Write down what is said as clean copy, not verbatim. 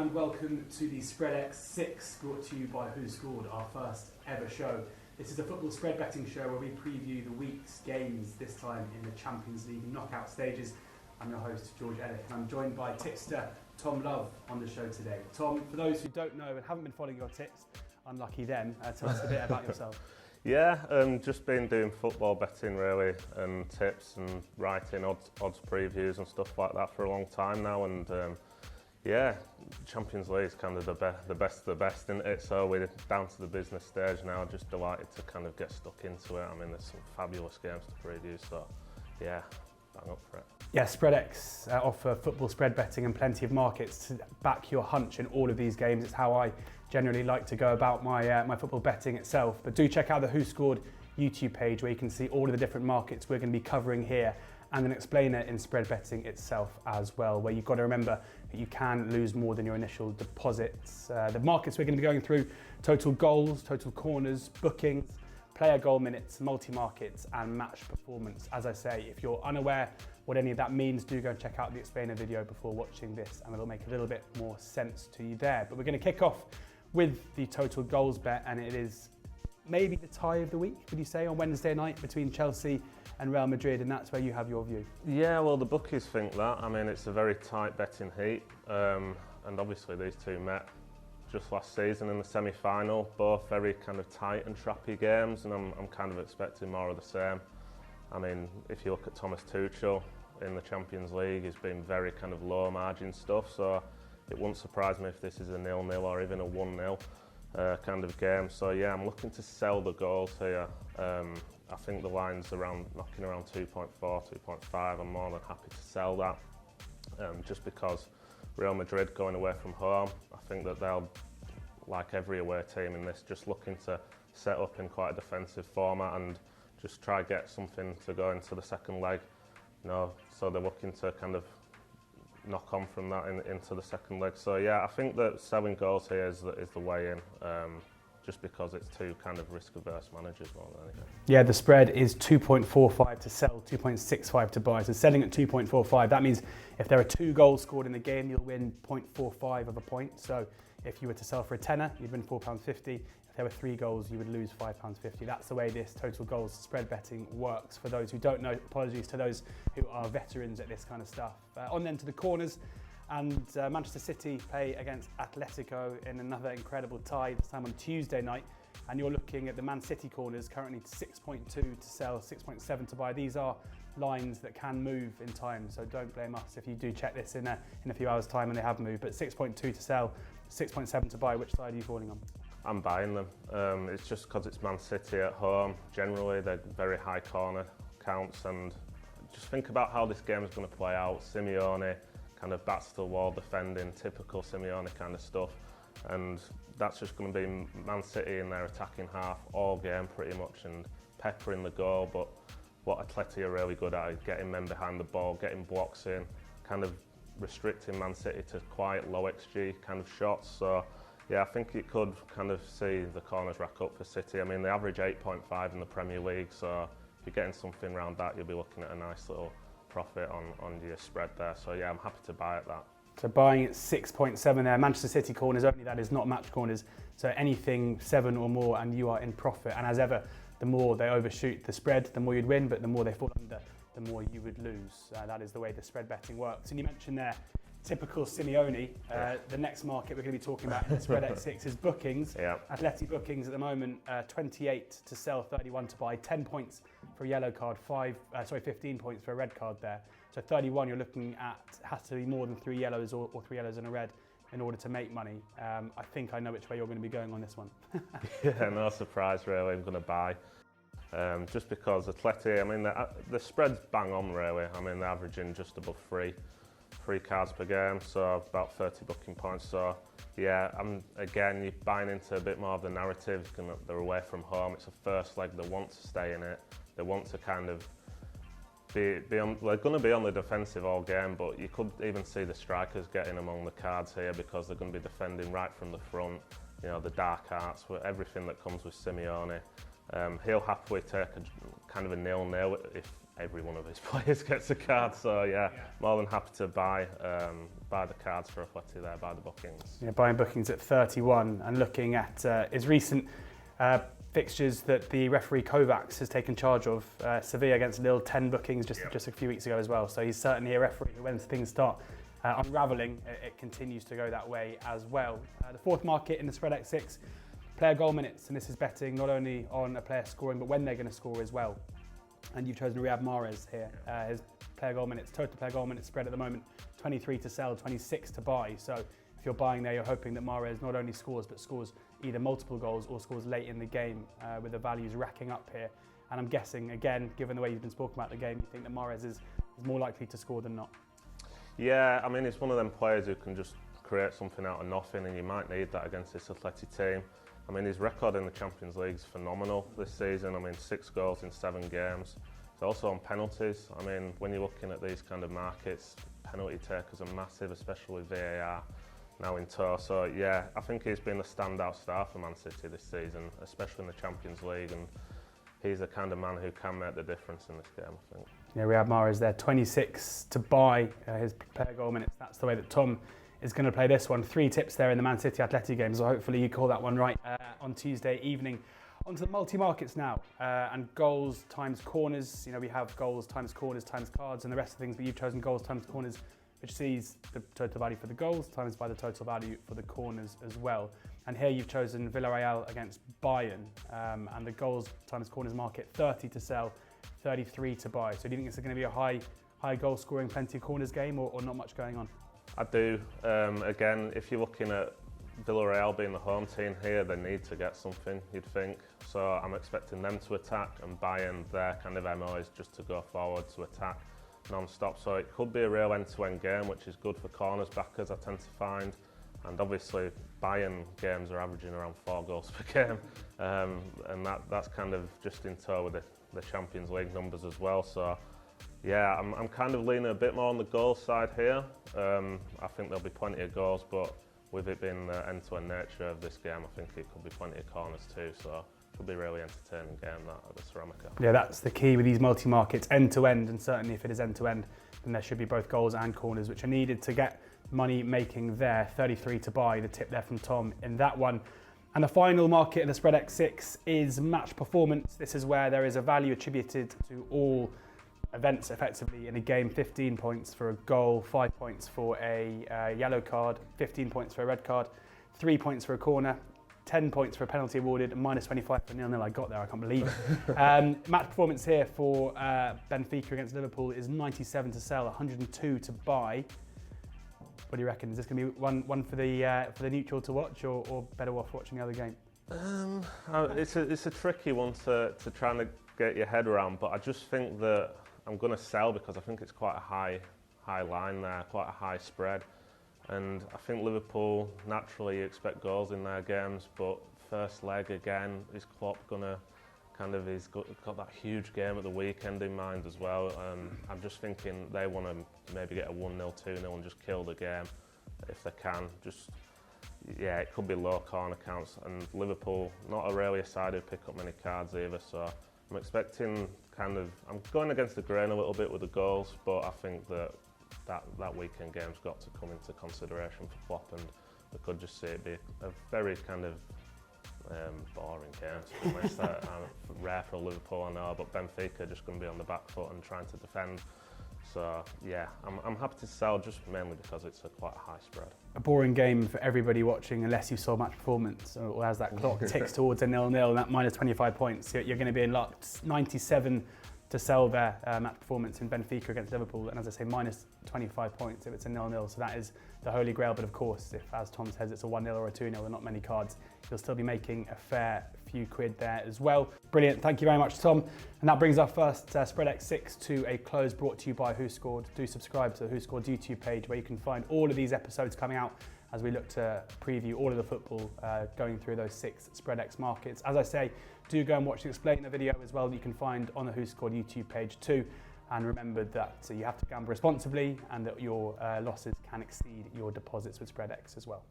and welcome to the Spreadex Six, brought to you by WhoScored, our first ever show. This is a football spread betting show where we preview the week's games, this time in the Champions League knockout stages. I'm your host, George Elek, and I'm joined by tipster Tom Love on the show today. Tom, for those who don't know and haven't been following your tips, unlucky them, tell us a bit about yourself. Yeah, just been doing football betting really, and tips and writing odds previews and stuff like that for a long time now, and yeah, Champions League is kind of the best of the best, isn't it? So we're down to the business stage now, just delighted to kind of get stuck into it. I mean, there's some fabulous games to preview, so yeah, bang up for it. Yeah, Spreadex offer football spread betting and plenty of markets to back your hunch in all of these games. It's how I generally like to go about my football betting itself. But do check out the WhoScored YouTube page where you can see all of the different markets we're going to be covering here, and an explainer in spread betting itself as well, where you've got to remember that you can lose more than your initial deposits. The markets we're going to be going through: total goals, total corners, bookings, player goal minutes, multi-markets and match performance. As I say, if you're unaware what any of that means, do go and check out the explainer video before watching this, and it'll make a little bit more sense to you there. But we're going to kick off with the total goals bet, and it is maybe the tie of the week, would you say, on Wednesday night between Chelsea and Real Madrid, and that's where you have your view. Yeah, well, the bookies think that. I mean, it's a very tight betting heat, and obviously these two met just last season in the semi-final, both very kind of tight and trappy games, and I'm kind of expecting more of the same. I mean, if you look at Thomas Tuchel in the Champions League, he's been very kind of low margin stuff, so it wouldn't surprise me if this is a 0-0 or even a 1-0 kind of game. So yeah, I'm looking to sell the goals here. I think the line's knocking around 2.4, 2.5. I'm more than happy to sell that, just because Real Madrid going away from home, I think that they'll, like every away team in this, just looking to set up in quite a defensive format and just try get something to go into the second leg. You know, so they're looking to kind of knock on from that into the second leg. So yeah, I think that selling goals here is the way in, just because it's two kind of risk-averse managers more than anything. Yeah, the spread is 2.45 to sell, 2.65 to buy. So selling at 2.45, that means if there are 2 goals scored in the game, you'll win 0.45 of a point. So if you were to sell for a tenner, you'd win £4.50. If there were 3 goals, you would lose £5.50. That's the way this total goals spread betting works. For those who don't know, apologies to those who are veterans at this kind of stuff. On then to the corners, and Manchester City play against Atletico in another incredible tie, this time on Tuesday night. And you're looking at the Man City corners, currently 6.2 to sell, 6.7 to buy. These are lines that can move in time, so don't blame us if you do check this in a few hours' time and they have moved. But 6.2 to sell, 6.7 to buy. Which side are you falling on? I'm buying them. It's just because it's Man City at home. Generally, they're very high corner counts, and just think about how this game is going to play out. Simeone kind of bats to the wall defending, typical Simeone kind of stuff, and that's just going to be Man City in their attacking half all game pretty much, and peppering the goal. But what Atleti are really good at is getting men behind the ball, getting blocks in, kind of restricting Man City to quite low XG kind of shots. So yeah, I think it could kind of see the corners rack up for City. I mean, they average 8.5 in the Premier League, so if you're getting something around that, you'll be looking at a nice little profit on your spread there. So yeah, I'm happy to buy at that. So buying at 6.7 there. Manchester City corners only, that is not match corners. So anything 7 or more and you are in profit. And as ever, the more they overshoot the spread, the more you'd win, but the more they fall under, the more you would lose. That is the way the spread betting works. And you mentioned there, typical Simeone. The next market we're going to be talking about in the Spreadex Six is bookings. Yeah. Athletic bookings at the moment, 28 to sell, 31 to buy, 10 points for a yellow card, 15 points for a red card there. So 31 you're looking at has to be more than 3 yellows or 3 yellows and a red in order to make money. I think I know which way you're going to be going on this one. Yeah, no surprise really, I'm going to buy. Just because Atleti, I mean, the spread's bang on really. I mean, they're averaging just above 3 cards per game, so about 30 booking points. So yeah, again, you're buying into a bit more of the narrative. They're away from home. It's a first leg. They want to stay in it. They want to kind of they're going to be on the defensive all game, but you could even see the strikers getting among the cards here because they're going to be defending right from the front. You know, the dark arts, everything that comes with Simeone. He'll happily take a kind of a 0-0 if every one of his players gets a card. So yeah, more than happy to buy. buy the cards for Atleti there, buy the bookings. Yeah, buying bookings at 31 and looking at his recent fixtures that the referee Kovacs has taken charge of. Sevilla against Lille, 10 bookings just a few weeks ago as well. So he's certainly a referee who, when things start unravelling, it continues to go that way as well. The fourth market in the Spreadex Six, player goal minutes, and this is betting not only on a player scoring but when they're going to score as well. And you've chosen Riyad Mahrez here. His player goal minutes, total player goal minutes spread at the moment, 23 to sell, 26 to buy. So if you're buying there, you're hoping that Mahrez not only scores but scores either multiple goals or scores late in the game, with the values racking up here. And I'm guessing, again, given the way you've been speaking about the game, you think that Mahrez is more likely to score than not. Yeah, I mean, he's one of them players who can just create something out of nothing, and you might need that against this Atleti team. I mean, his record in the Champions League is phenomenal this season. I mean, 6 goals in 7 games. He's also on penalties. I mean, when you're looking at these kind of markets, penalty takers are massive, especially with VAR now in tow. So yeah, I think he's been a standout star for Man City this season, especially in the Champions League, and he's the kind of man who can make the difference in this game, I think. Yeah, Riyad Mahrez there, 26 to buy his player goal minutes. That's the way that Tom is going to play this one. 3 tips there in the Man City Atleti game, so hopefully you call that one right on Tuesday evening. On to the multi-markets now, and goals times corners. You know, we have goals times corners times cards and the rest of the things, but you've chosen goals times corners, which sees the total value for the goals times by the total value for the corners as well. And here you've chosen Villarreal against Bayern, and the goals times corners market, 30 to sell, 33 to buy. So do you think it's going to be a high goal scoring, plenty of corners game, or not much going on? I do. Again, if you're looking at Villarreal being the home team here, they need to get something, you'd think. So I'm expecting them to attack, and Bayern, their kind of MO is just to go forward to attack non-stop. So it could be a real end-to-end game, which is good for corners backers, I tend to find. And obviously, Bayern games are averaging around 4 goals per game, and that's kind of just in tow with the Champions League numbers as well. So yeah, I'm kind of leaning a bit more on the goal side here. I think there'll be plenty of goals, but with it being the end-to-end nature of this game, I think it could be plenty of corners too. So it could be a really entertaining game, that at the Ceramica. Yeah, that's the key with these multi-markets, end-to-end, and certainly if it is end-to-end, then there should be both goals and corners, which are needed to get money making there. 33 to buy, the tip there from Tom in that one. And the final market in the Spreadex Six is match performance. This is where there is a value attributed to all events effectively in a game. 15 points for a goal, 5 points for a yellow card, 15 points for a red card, 3 points for a corner, 10 points for a penalty awarded, and minus 25 for 0-0. I got there, I can't believe it. Match performance here for Benfica against Liverpool is 97 to sell, 102 to buy. What do you reckon? Is this going to be one for the neutral to watch, or better off watching the other game? It's a tricky one to try and get your head around, but I just think that I'm going to sell because I think it's quite a high line there, quite a high spread. And I think Liverpool, naturally you expect goals in their games, but first leg again, is Klopp going to he's got that huge game at the weekend in mind as well. I'm just thinking they want to maybe get a 1-0, 2-0 and just kill the game if they can. Yeah, it could be low corner counts, and Liverpool, not really a side who pick up many cards either, so I'm expecting I'm going against the grain a little bit with the goals, but I think that weekend game's got to come into consideration for Klopp, and we could just see it be a very kind of boring game, to be honest. Rare for Liverpool, I know, but Benfica are just going to be on the back foot and trying to defend. So yeah, I'm happy to sell just mainly because it's quite a high spread. A boring game for everybody watching unless you saw match performance, or as that clock ticks towards a 0-0 and that minus 25 points, you're going to be in luck. 97 to sell there, match performance in Benfica against Liverpool, and as I say, minus 25 points if it's a 0-0, so that is the holy grail. But of course, if, as Tom says, it's a 1-0 or a 2-0, there are not many cards, you'll still be making a fair few quid there as well. Brilliant, thank you very much, Tom. And that brings our first Spreadex Six to a close, brought to you by WhoScored. Do subscribe to the WhoScored YouTube page, where you can find all of these episodes coming out as we look to preview all of the football going through those 6 Spreadex markets. As I say, do go and watch the explainer video as well that you can find on the WhoScored YouTube page too. And remember that you have to gamble responsibly and that your losses can exceed your deposits with Spreadex as well.